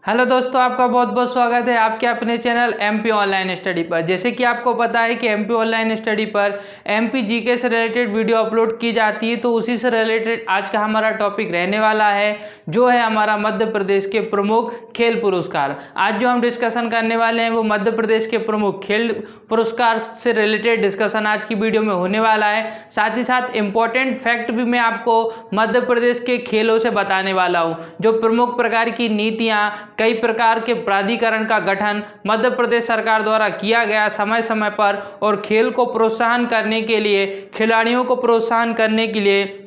Hello दोस्तों, आपका बहुत बहुत स्वागत है आपके अपने चैनल एमपी ऑनलाइन स्टडी पर। जैसे कि आपको पता है कि एमपी ऑनलाइन स्टडी पर एमपी जीके से रिलेटेड वीडियो अपलोड की जाती है, तो उसी से रिलेटेड आज का हमारा टॉपिक रहने वाला है, जो है हमारा मध्य प्रदेश के प्रमुख खेल पुरस्कार। आज जो हम डिस्कशन करने वाले हैं वो मध्य प्रदेश के प्रमुख खेल पुरस्कार से रिलेटेड डिस्कशन आज की वीडियो में होने वाला है। साथ ही साथ इम्पोर्टेंट फैक्ट भी मैं आपको मध्य प्रदेश के खेलों से बताने वाला हूँ। जो प्रमुख प्रकार की नीतियाँ, कई प्रकार के प्राधिकरण का गठन मध्य प्रदेश सरकार द्वारा किया गया समय समय पर, और खेल को प्रोत्साहन करने के लिए, खिलाड़ियों को प्रोत्साहन करने के लिए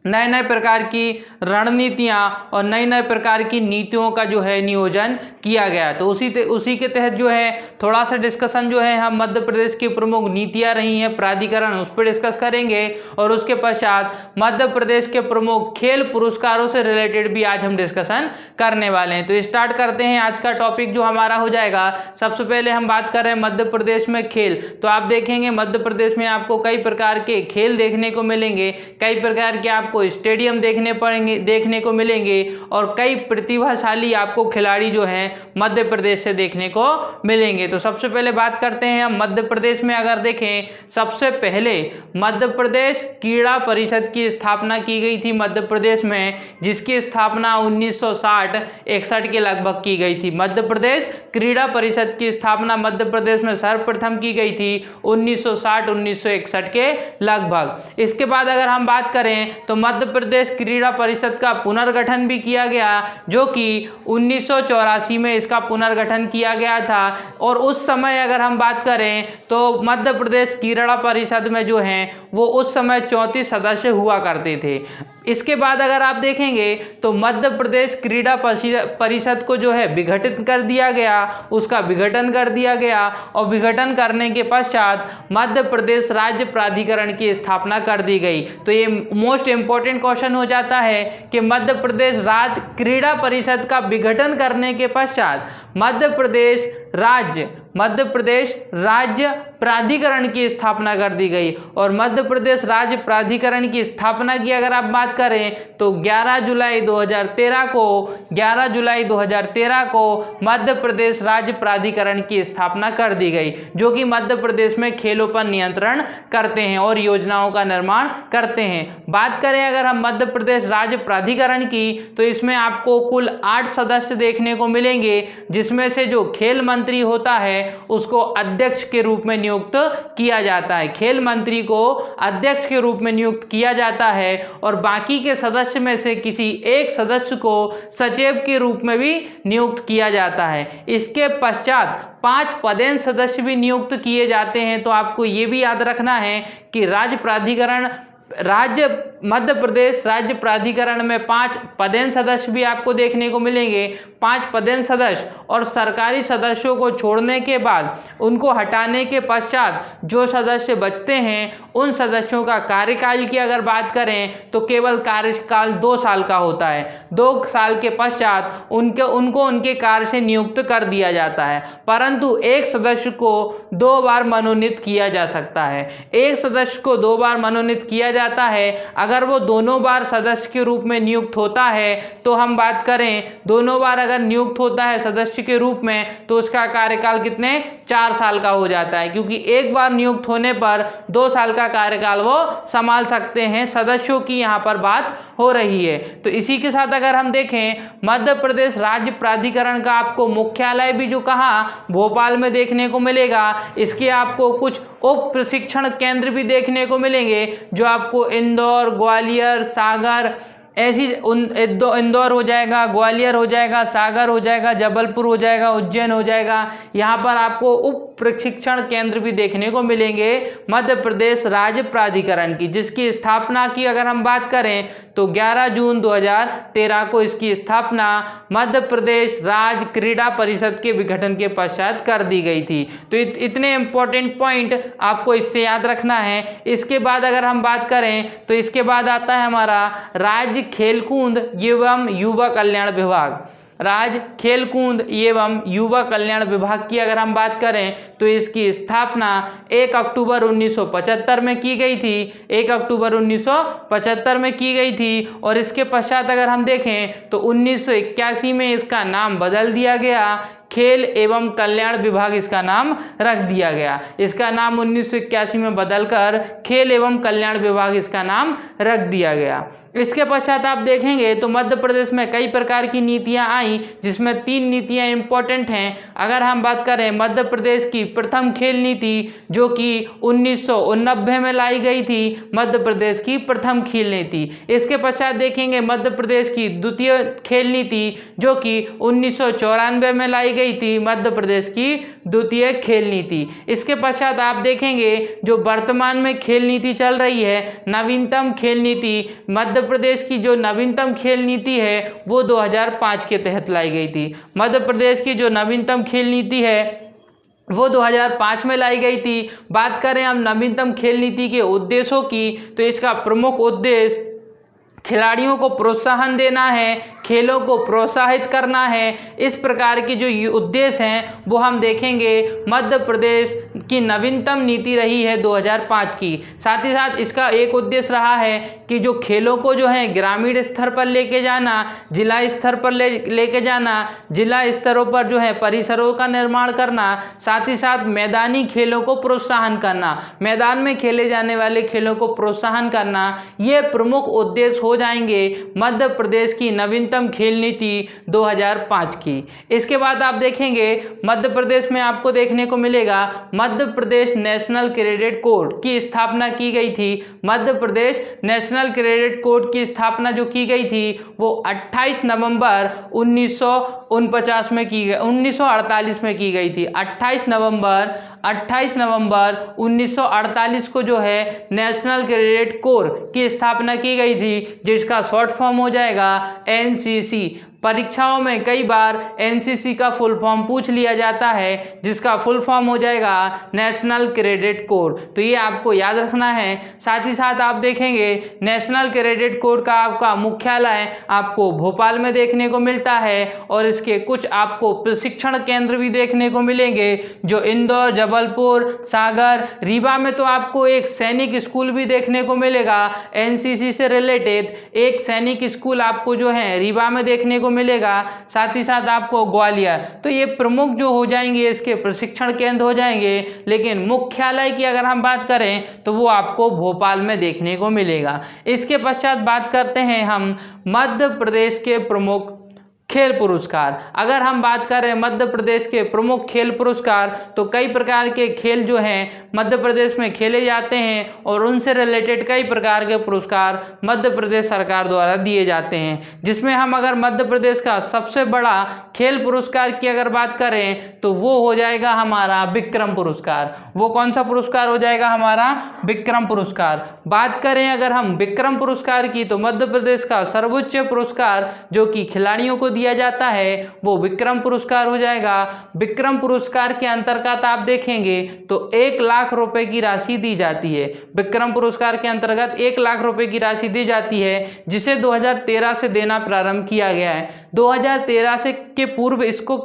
नए नए प्रकार की रणनीतियाँ और नए नए प्रकार की नीतियों का जो है नियोजन किया गया। तो उसी के तहत जो है थोड़ा सा डिस्कशन जो है हम मध्य प्रदेश की प्रमुख नीतियाँ रही हैं, प्राधिकरण, उस पर डिस्कस करेंगे। और उसके पश्चात मध्य प्रदेश के प्रमुख खेल पुरस्कारों से रिलेटेड भी आज हम डिस्कशन करने वाले हैं। तो स्टार्ट करते हैं आज का टॉपिक जो हमारा हो जाएगा। सबसे पहले हम बात कर रहे हैं मध्य प्रदेश में खेल। तो आप देखेंगे मध्य प्रदेश में आपको कई प्रकार के खेल देखने को मिलेंगे, कई प्रकार के आपको स्टेडियम देखने को मिलेंगे, और कई प्रतिभाशाली आपको खिलाड़ी जो हैं मध्य प्रदेश से देखने को मिलेंगे। तो सबसे पहले बात करते हैं हम मध्य प्रदेश में। अगर देखें, सबसे पहले मध्य प्रदेश क्रीड़ा परिषद की स्थापना की गई थी मध्य प्रदेश में, जिसकी स्थापना 1960-61 के लगभग की गई थी। मध्य प्रदेश क्रीड़ा परिषद की स्थापना मध्य प्रदेश में सर्वप्रथम की गई थी 1960-1961 के लगभग। इसके बाद अगर हम बात करें तो मध्य प्रदेश क्रीड़ा परिषद का पुनर्गठन भी किया गया, जो कि 1984 में इसका पुनर्गठन किया गया था। और उस समय अगर हम बात करें तो मध्य प्रदेश क्रीड़ा परिषद में जो हैं वो उस समय 34 सदस्य हुआ करते थे। इसके बाद अगर आप देखेंगे तो मध्य प्रदेश क्रीड़ा परिषद को जो है विघटित कर दिया गया, उसका विघटन कर दिया गया, और विघटन करने के पश्चात मध्य प्रदेश राज्य प्राधिकरण की स्थापना कर दी गई। तो ये मोस्ट इंपॉर्टेंट क्वेश्चन हो जाता है कि मध्य प्रदेश राज्य क्रीड़ा परिषद का विघटन करने के पश्चात मध्य प्रदेश राज्य प्राधिकरण की स्थापना कर दी गई। और मध्य प्रदेश राज्य प्राधिकरण की स्थापना की अगर आप बात करें तो 11 जुलाई 2013 को मध्य प्रदेश राज्य प्राधिकरण की स्थापना कर दी गई, जो कि मध्य प्रदेश में खेलों पर नियंत्रण करते हैं और योजनाओं का निर्माण करते हैं। बात करें अगर हम मध्य प्रदेश राज्य प्राधिकरण की, तो इसमें आपको कुल 8 सदस्य देखने को मिलेंगे, जिसमें से जो खेल मंत्री होता है उसको अध्यक्ष के रूप में नियुक्त किया जाता है। खेल मंत्री को अध्यक्ष के रूप में नियुक्त किया जाता है, और बाकी के सदस्य में से किसी एक सदस्य को सचिव के रूप में भी नियुक्त किया जाता है। इसके पश्चात 5 पदेन सदस्य भी नियुक्त किए जाते हैं। तो आपको ये भी याद रखना है कि मध्य प्रदेश राज्य प्राधिकरण में 5 पदेन सदस्य भी आपको देखने को मिलेंगे। 5 पदेन सदस्य, और सरकारी सदस्यों को छोड़ने के बाद, उनको हटाने के पश्चात जो सदस्य बचते हैं, उन सदस्यों का कार्यकाल की अगर बात करें तो केवल कार्यकाल 2 साल का होता है। 2 साल के पश्चात उनको उनके कार्य से नियुक्त कर दिया जाता है। परंतु एक सदस्य को 2 बार मनोनीत किया जा सकता है। एक सदस्य को 2 बार मनोनीत किया जाता है। अगर वो दोनों बार सदस्य के रूप में नियुक्त होता है, तो हम बात करें दोनों बार अगर नियुक्त होता है सदस्य के रूप में, तो उसका कार्यकाल कितने 4 साल का हो जाता है, क्योंकि एक बार नियुक्त होने पर 2 साल का कार्यकाल वो संभाल सकते हैं। सदस्यों की यहाँ पर बात हो रही है। तो इसी के साथ अगर हम देखें, मध्य प्रदेश राज्य प्राधिकरण का आपको मुख्यालय भी जो कहाँ भोपाल में देखने को मिलेगा। इसके आपको कुछ उप प्रशिक्षण केंद्र भी देखने को मिलेंगे, जो आपको इंदौर, ग्वालियर, सागर, ऐसी इंदौर हो जाएगा, ग्वालियर हो जाएगा, सागर हो जाएगा, जबलपुर हो जाएगा, उज्जैन हो जाएगा। यहाँ पर आपको उप प्रशिक्षण केंद्र भी देखने को मिलेंगे मध्य प्रदेश राज्य प्राधिकरण की, जिसकी स्थापना की अगर हम बात करें तो 11 जून 2013 को इसकी स्थापना मध्य प्रदेश राज्य क्रीड़ा परिषद के विघटन के पश्चात कर दी गई थी। तो इतने इंपॉर्टेंट पॉइंट आपको इससे याद रखना है। इसके बाद अगर हम बात करें तो इसके बाद आता है हमारा राज्य खेलकूद एवं युवा कल्याण विभाग। राज्य खेलकूद एवं युवा कल्याण विभाग की अगर हम बात करें तो इसकी स्थापना 1 अक्टूबर 1975 में की गई थी। 1 अक्टूबर 1975 में की गई थी। और इसके पश्चात अगर हम देखें तो 1981 में इसका नाम बदल दिया गया, खेल एवं कल्याण विभाग इसका नाम रख दिया गया। इसका नाम 1981 में बदलकर खेल एवं कल्याण विभाग इसका नाम रख दिया गया। इसके पश्चात आप देखेंगे तो मध्य प्रदेश में कई प्रकार की नीतियां आई, जिसमें 3 नीतियां इंपॉर्टेंट हैं। अगर हम बात करें मध्य प्रदेश की प्रथम खेल नीति जो कि 1989 में लाई गई थी, मध्य प्रदेश की प्रथम खेल नीति। इसके पश्चात देखेंगे मध्य प्रदेश की द्वितीय खेल नीति जो कि 1994 में लाई गई थी, मध्य प्रदेश की द्वितीय खेल नीति। इसके पश्चात आप देखेंगे जो वर्तमान में खेल नीति चल रही है, नवीनतम खेल नीति, मध्य प्रदेश की जो नवीनतम खेल नीति है वो 2005 के तहत लाई गई थी। मध्य प्रदेश की जो नवीनतम खेल नीति है वो 2005 में लाई गई थी। बात करें हम नवीनतम खेल नीति के उद्देश्यों की तो इसका प्रमुख उद्देश्य खिलाड़ियों को प्रोत्साहन देना है, खेलों को प्रोत्साहित करना है। इस प्रकार की जो उद्देश्य हैं वो हम देखेंगे मध्य प्रदेश की नवीनतम नीति रही है 2005 की। साथ ही साथ इसका एक उद्देश्य रहा है कि जो खेलों को जो है ग्रामीण स्तर पर लेके जाना, जिला स्तर पर लेके जाना, जिला स्तरों पर जो है परिसरों का निर्माण करना, साथ ही साथ मैदानी खेलों को प्रोत्साहन करना, मैदान में खेले जाने वाले खेलों को प्रोत्साहन करना, ये प्रमुख उद्देश्य हो जाएंगे मध्य प्रदेश की नवीनतम खेल नीति 2005 की। इसके बाद आप देखेंगे मध्य प्रदेश में आपको देखने को मिलेगा Madhya Pradesh national credit code की स्थापना की गई थी। Madhya Pradesh national credit code की स्थापना जो की गई थी वो 28 नवंबर 1949 में की गई, 1948 में की गई थी। 28 नवंबर 1948 को जो है नेशनल क्रेडिट कोर की स्थापना की गई थी, जिसका शॉर्ट फॉर्म हो जाएगा एनसीसी। परीक्षाओं में कई बार एनसीसी का फुल फॉर्म पूछ लिया जाता है, जिसका फुल फॉर्म हो जाएगा नेशनल क्रेडिट कोड, तो ये आपको याद रखना है। साथ ही साथ आप देखेंगे नेशनल क्रेडिट कोड का आपका मुख्यालय आपको भोपाल में देखने को मिलता है और इसके कुछ आपको प्रशिक्षण केंद्र भी देखने को मिलेंगे जो इंदौर, जबलपुर, सागर, रीवा में तो आपको एक सैनिक स्कूल भी देखने को मिलेगा। एनसीसी से रिलेटेड एक सैनिक स्कूल आपको जो है रीवा में देखने को मिलेगा। साथ ही साथ आपको ग्वालियर, तो ये प्रमुख जो हो जाएंगे इसके प्रशिक्षण केंद्र हो जाएंगे, लेकिन मुख्यालय की अगर हम बात करें तो वो आपको भोपाल में देखने को मिलेगा। इसके पश्चात बात करते हैं हम मध्य प्रदेश के प्रमुख खेल पुरस्कार। अगर हम बात करें मध्य प्रदेश के प्रमुख खेल पुरस्कार तो कई प्रकार के खेल जो हैं मध्य प्रदेश में खेले जाते हैं और उनसे रिलेटेड कई प्रकार के पुरस्कार मध्य प्रदेश सरकार द्वारा दिए जाते हैं, जिसमें हम अगर मध्य प्रदेश का सबसे बड़ा खेल पुरस्कार की अगर बात करें तो वो हो जाएगा हमारा विक्रम पुरस्कार। वो कौन सा पुरस्कार हो जाएगा? हमारा विक्रम पुरस्कार। बात करें अगर हम विक्रम पुरस्कार की तो मध्य प्रदेश का सर्वोच्च पुरस्कार जो कि खिलाड़ियों को दिया जाता है वो विक्रम पुरस्कार हो जाएगा। विक्रम पुरस्कार के अंतर्गत आप देखेंगे तो 1 लाख रुपए की राशि दी जाती है। विक्रम पुरस्कार के अंतर्गत 1 लाख रुपए की राशि दी जाती है, जिसे 2013 से देना प्रारंभ किया गया है। 2013 से के पूर्व इसको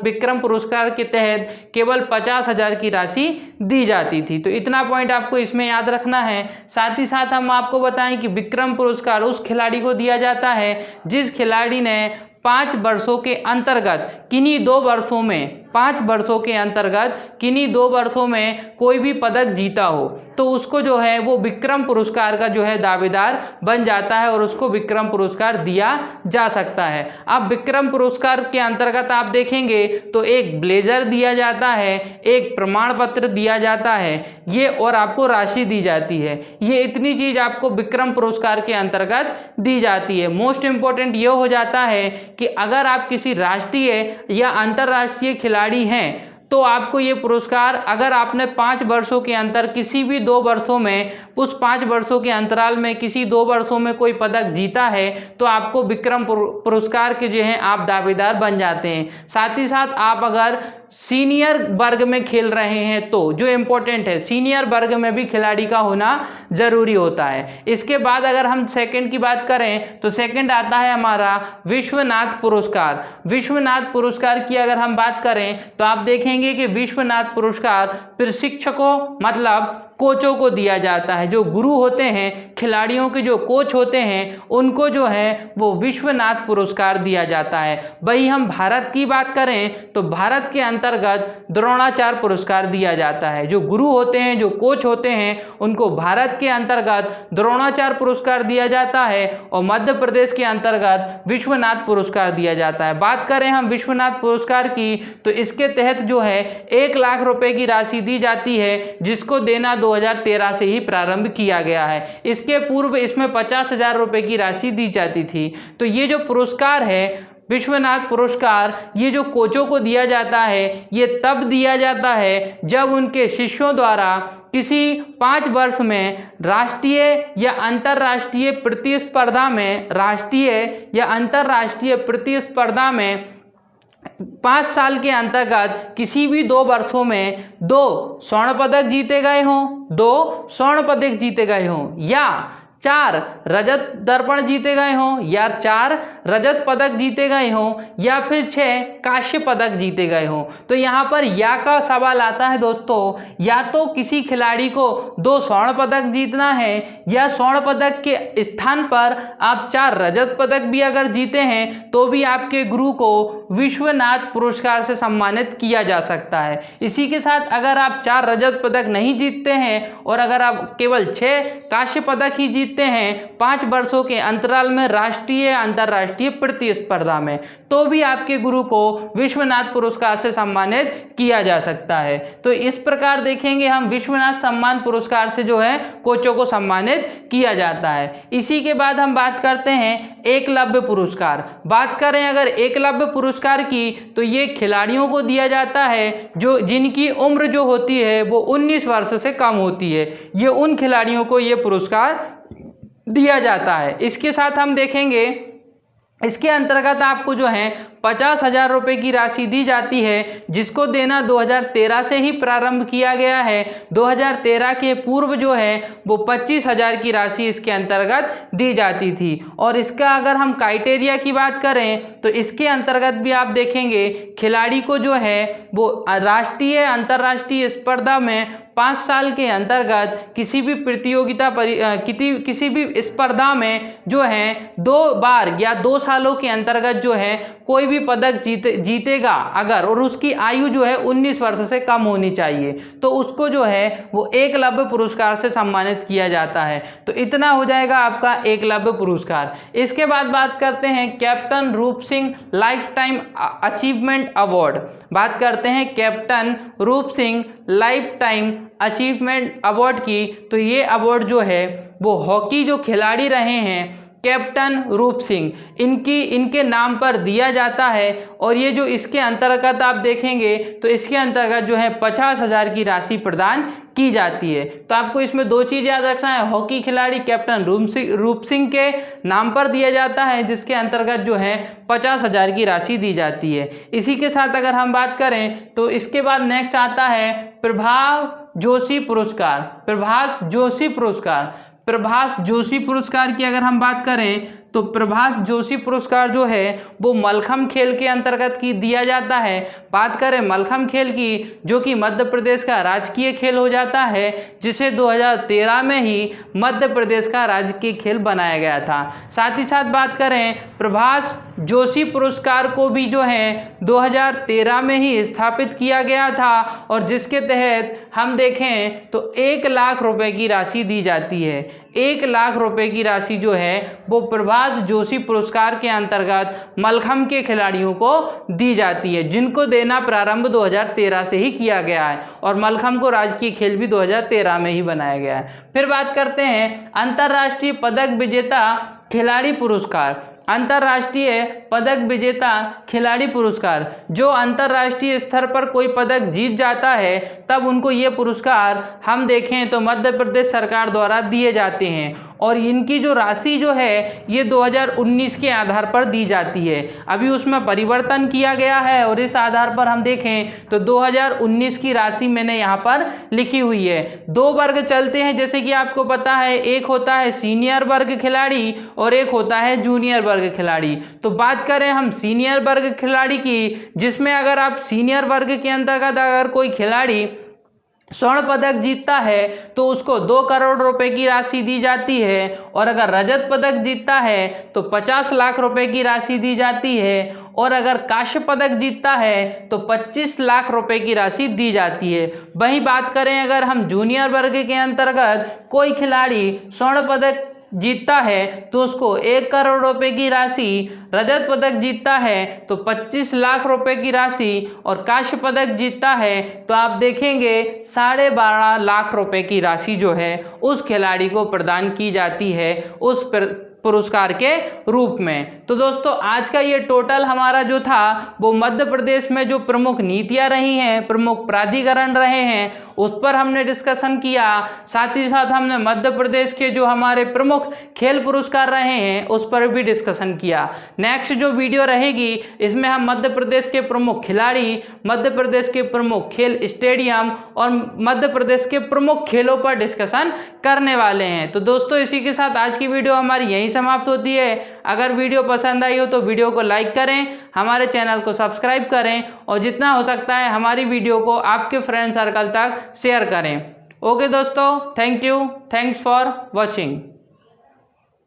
विक्रम पुरस्कार के तहत केवल 50,000 की राशि दी जाती थी। तो इतना पॉइंट आपको इसमें याद रखना है। साथ ही साथ हम आपको बताएं कि विक्रम पुरस्कार उस खिलाड़ी को दिया जाता है जिस खिलाड़ी ने 5 वर्षों के अंतर्गत किन्हीं 2 वर्षों में 5 वर्षों के अंतर्गत किन्हीं 2 वर्षों में कोई भी पदक जीता हो, तो उसको जो है वो विक्रम पुरस्कार का जो है दावेदार बन जाता है और उसको विक्रम पुरस्कार दिया जा सकता है। अब विक्रम पुरस्कार के अंतर्गत आप देखेंगे तो एक ब्लेजर दिया जाता है, एक प्रमाण पत्र दिया जाता है, ये और आपको राशि दी जाती है। ये इतनी चीज आपको विक्रम पुरस्कार के अंतर्गत दी जाती है। मोस्ट इंपॉर्टेंट ये हो जाता है कि अगर आप किसी राष्ट्रीय या अंतर्राष्ट्रीय खिलाड़ी हैं तो आपको ये पुरस्कार, अगर आपने 5 वर्षों के अंतर किसी भी 2 वर्षों में, उस 5 वर्षों के अंतराल में किसी 2 वर्षों में कोई पदक जीता है तो आपको विक्रम पुरस्कार के जो हैं आप दावेदार बन जाते हैं। साथ ही साथ आप अगर सीनियर वर्ग में खेल रहे हैं तो जो इम्पोर्टेंट है, सीनियर वर्ग में भी खिलाड़ी का होना जरूरी होता है। इसके बाद अगर हम सेकंड की बात करें तो सेकंड आता है हमारा विश्वनाथ पुरस्कार। विश्वनाथ पुरस्कार की अगर हम बात करें तो आप देखेंगे कि विश्वनाथ पुरस्कार प्रशिक्षकों मतलब कोचों को दिया जाता है। जो गुरु होते हैं, खिलाड़ियों के जो कोच होते हैं, उनको जो है वो विश्वनाथ पुरस्कार दिया जाता है। वही हम भारत की बात करें तो भारत के अंतर्गत द्रोणाचार्य पुरस्कार दिया जाता है। जो गुरु होते हैं, जो कोच होते हैं, उनको भारत के अंतर्गत द्रोणाचार्य पुरस्कार दिया जाता है और मध्य प्रदेश के अंतर्गत विश्वनाथ पुरस्कार दिया जाता है। बात करें हम विश्वनाथ पुरस्कार की तो इसके तहत जो है 1 लाख रुपए की राशि दी जाती है, जिसको देना 2013 से ही प्रारंभ किया गया है। इसके पूर्व इसमें 50,000 रुपए की राशि दी जाती थी। तो ये जो पुरस्कार है विश्वनाथ पुरस्कार, ये जो कोचों को दिया जाता है, ये तब दिया जाता है जब उनके शिष्यों द्वारा किसी 5 वर्ष में राष्ट्रीय या अंतर्राष्ट्रीय प्रतिस्पर्धा में, राष्ट्रीय या अंतर्राष्ट्रीय प्रतिस्पर्धा में 5 साल के अंतर्गत किसी भी 2 वर्षों में 2 स्वर्ण पदक जीते गए हों, 2 स्वर्ण पदक जीते गए हों, या 4 रजत दर्पण जीते गए हों, या 4 रजत पदक जीते गए हों, या फिर 6 कांस्य पदक जीते गए हों। तो यहाँ पर या का सवाल आता है दोस्तों, या तो किसी खिलाड़ी को 2 स्वर्ण पदक जीतना है, या स्वर्ण पदक के स्थान पर आप 4 रजत पदक भी अगर जीते हैं तो भी आपके गुरु को विश्वनाथ पुरस्कार से सम्मानित किया जा सकता है। इसी के साथ अगर आप 4 रजत पदक नहीं जीतते हैं और अगर आप केवल 6 कांस्य पदक ही जीतते हैं 5 वर्षों के अंतराल में राष्ट्रीय अंतर्राष्ट्रीय प्रतिस्पर्धा में, तो भी आपके गुरु को विश्वनाथ पुरस्कार से सम्मानित किया जा सकता है। तो इस प्रकार देखेंगे हम विश्वनाथ सम्मान पुरस्कार से जो है कोचों को सम्मानित किया जाता है। इसी के बाद हम बात करते हैं एकलव्य पुरस्कार। बात करें अगर एकलव्य पुरस्कार की तो ये खिलाड़ियों को दिया जाता है जो जिनकी उम्र जो होती है वो 19 वर्ष से कम होती है। ये उन खिलाड़ियों को ये पुरस्कार दिया जाता है। इसके साथ हम देखेंगे इसके अंतर्गत आपको जो है 50,000 रुपये की राशि दी जाती है, जिसको देना 2013 से ही प्रारंभ किया गया है। 2013 के पूर्व जो है वो 25,000 की राशि इसके अंतर्गत दी जाती थी। और इसका अगर हम क्राइटेरिया की बात करें तो इसके अंतर्गत भी आप देखेंगे खिलाड़ी को जो है वो राष्ट्रीय अंतर्राष्ट्रीय स्पर्धा में 5 साल के अंतर्गत किसी भी प्रतियोगिता किसी भी स्पर्धा में जो है 2 बार या 2 सालों के अंतर्गत जो है कोई भी पदक जीतेगा अगर, और उसकी आयु जो है 19 वर्ष से कम होनी चाहिए, तो उसको जो है वो एकलव्य पुरस्कार से सम्मानित किया जाता है। तो इतना हो जाएगा आपका एकलव्य पुरस्कार। इसके बाद बात करते हैं कैप्टन रूप Singh life time achievement award. बात करते हैं कैप्टन रूप Singh life time achievement award की। तो ये अवार्ड जो है वो हॉकी जो खिलाड़ी रहे हैं कैप्टन रूप सिंह, इनके नाम पर दिया जाता है। और ये जो इसके अंतर्गत आप देखेंगे तो इसके अंतर्गत जो है 50,000 की राशि प्रदान की जाती है। तो आपको इसमें 2 चीज़ याद रखना है, हॉकी खिलाड़ी कैप्टन रूप सिंह के नाम पर दिया जाता है, जिसके अंतर्गत जो है 50,000 की राशि दी जाती है। इसी के साथ अगर हम बात करें तो इसके बाद नेक्स्ट आता है प्रभास जोशी पुरस्कार। प्रभास जोशी पुरस्कार, प्रभास जोशी पुरस्कार की अगर हम बात करें तो प्रभास जोशी पुरस्कार जो है वो मलखम्ब खेल के अंतर्गत की दिया जाता है। बात करें मलखम्ब खेल की, जो कि मध्य प्रदेश का राजकीय खेल हो जाता है, जिसे 2013 में ही मध्य प्रदेश का राजकीय खेल बनाया गया था। साथ ही साथ बात करें प्रभास जोशी पुरस्कार को भी जो है 2013 में ही स्थापित किया गया था, और जिसके तहत हम देखें तो 1 लाख रुपए की राशि दी जाती है। 1 लाख रुपए की राशि जो है वो प्रभास जोशी पुरस्कार के अंतर्गत मलखम्ब के खिलाड़ियों को दी जाती है, जिनको देना प्रारंभ 2013 से ही किया गया है, और मलखम्ब को राजकीय खेल भी 2013 में ही बनाया गया है। फिर बात करते हैं अंतर्राष्ट्रीय पदक विजेता खिलाड़ी पुरस्कार। अंतर्राष्ट्रीय पदक विजेता खिलाड़ी पुरस्कार, जो अंतर्राष्ट्रीय स्तर पर कोई पदक जीत जाता है तब उनको ये पुरस्कार हम देखें तो मध्य प्रदेश सरकार द्वारा दिए जाते हैं। और इनकी जो राशि जो है ये 2019 के आधार पर दी जाती है। अभी उसमें परिवर्तन किया गया है और इस आधार पर हम देखें तो 2019 की राशि मैंने यहाँ पर लिखी हुई है। दो वर्ग चलते हैं जैसे कि आपको पता है, एक होता है सीनियर वर्ग खिलाड़ी और एक होता है जूनियर वर्ग खिलाड़ी। तो बात करें हम सीनियर वर्ग खिलाड़ी की, जिसमें अगर आप सीनियर वर्ग के अंतर्गत अगर कोई खिलाड़ी स्वर्ण पदक जीतता है तो उसको 2 करोड़ रुपए की राशि दी जाती है, और अगर रजत पदक जीतता है तो 50 लाख रुपए की राशि दी जाती है, और अगर कांस्य पदक जीतता है तो 25 लाख रुपए की राशि दी जाती है। वहीं बात करें अगर हम जूनियर वर्ग के अंतर्गत कोई खिलाड़ी स्वर्ण पदक जीतता है तो उसको 1 करोड़ रुपए की राशि, रजत पदक जीतता है तो 25 लाख रुपए की राशि, और कांस्य पदक जीतता है तो आप देखेंगे 12.5 लाख रुपए की राशि जो है उस खिलाड़ी को प्रदान की जाती है उस पुरस्कार के रूप में। तो दोस्तों आज का ये टोटल हमारा जो था वो मध्य प्रदेश में जो प्रमुख नीतियां रही हैं, प्रमुख प्राधिकरण रहे हैं, उस पर हमने डिस्कशन किया। साथ ही साथ हमने मध्य प्रदेश के जो हमारे प्रमुख खेल पुरस्कार रहे हैं उस पर भी डिस्कशन किया। नेक्स्ट जो वीडियो रहेगी इसमें हम मध्य प्रदेश के प्रमुख खिलाड़ी, मध्य प्रदेश के प्रमुख खेल स्टेडियम और मध्य प्रदेश के प्रमुख खेलों पर डिस्कशन करने वाले हैं। तो दोस्तों इसी के साथ आज की वीडियो हमारी यहीं समाप्त होती है। अगर वीडियो पसंद आई हो तो वीडियो को लाइक करें, हमारे चैनल को सब्सक्राइब करें और जितना हो सकता है हमारी वीडियो को आपके फ्रेंड सर्कल तक शेयर करें। ओके दोस्तों, thank you, thanks for watching.